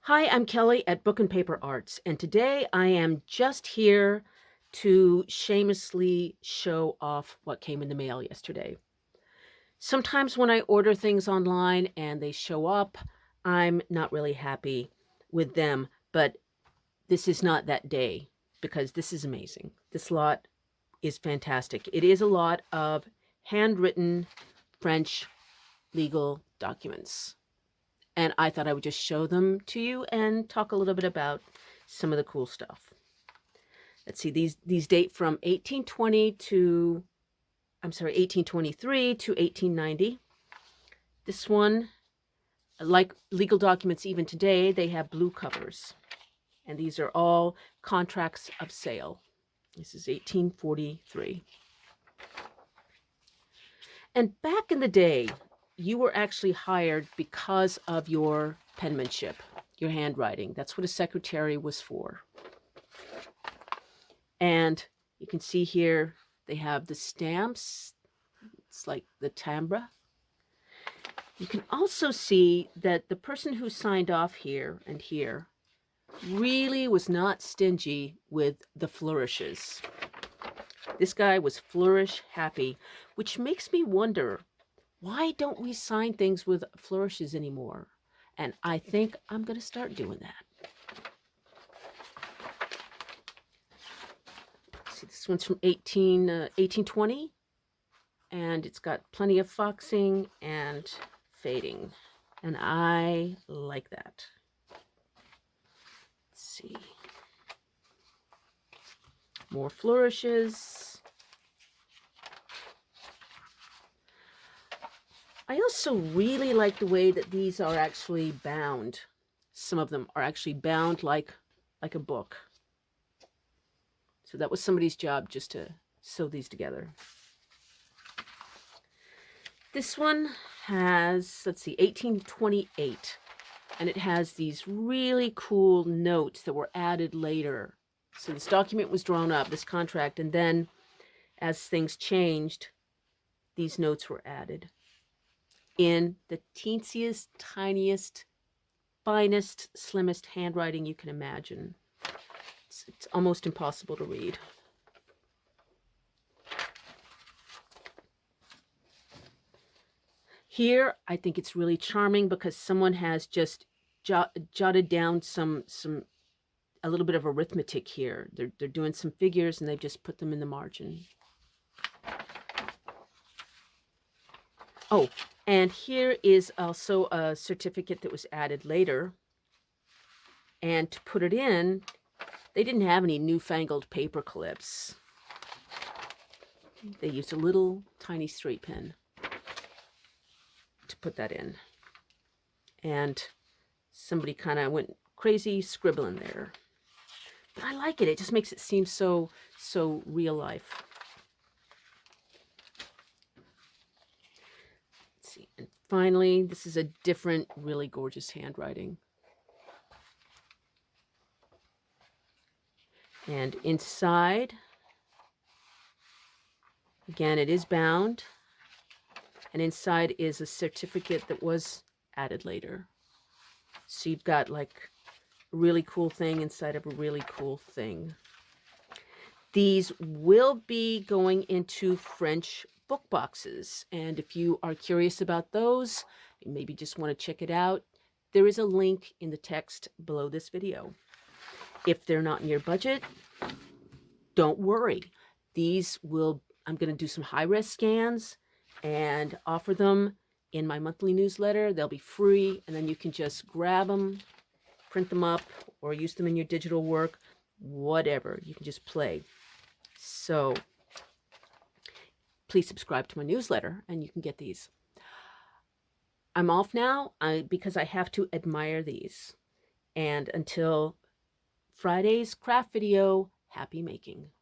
Hi, I'm Kelly at Book and Paper Arts, and today I am just here to shamelessly show off what came in the mail yesterday. Sometimes when I order things online and they show up, I'm not really happy with them, but this is not that day because this is amazing. This lot is fantastic. It is a lot of handwritten French legal documents. And I thought I would just show them to you and talk a little bit about some of the cool stuff. Let's see, these date from 1823 to 1890. This one, like legal documents even today, they have blue covers. And these are all contracts of sale. This is 1843. And back in the day, you were actually hired because of your penmanship, your handwriting. That's what a secretary was for. And you can see here they have the stamps. It's like the timbre. You can also see that the person who signed off here and here really was not stingy with the flourishes. This guy was flourish happy, which makes me wonder, why don't we sign things with flourishes anymore? And I think I'm going to start doing that. See, this one's from 1820, and it's got plenty of foxing and fading, and I like that. Let's see. More flourishes. I also really like the way that these are actually bound. Some of them are actually bound like a book. So that was somebody's job, just to sew these together. This one has, let's see, 1828. And it has these really cool notes that were added later. So this document was drawn up, this contract, and then as things changed, these notes were added in the teensiest, tiniest, finest, slimmest handwriting you can imagine. It's almost impossible to read. Here, I think it's really charming because someone has just jotted down a little bit of arithmetic here. They're doing some figures and they've just put them in the margin. Oh, and here is also a certificate that was added later. And to put it in, they didn't have any newfangled paper clips. They used a little tiny straight pen to put that in. And somebody kind of went crazy scribbling there. But I like it. It just makes it seem so real life. Let's see. And finally, this is a different, really gorgeous handwriting. And inside, again, it is bound. And inside is a certificate that was added later. So you've got like a really cool thing inside of a really cool thing. These will be going into French book boxes. And if you are curious about those, you maybe just want to check it out, there is a link in the text below this video. If they're not in your budget, don't worry. I'm going to do some high-res scans and offer them in my monthly newsletter. They'll be free, and then you can just grab them, print them up, or use them in your digital work, whatever. You can just play. So please subscribe to my newsletter, and you can get these. I'm off now because I have to admire these. And until Friday's craft video, happy making.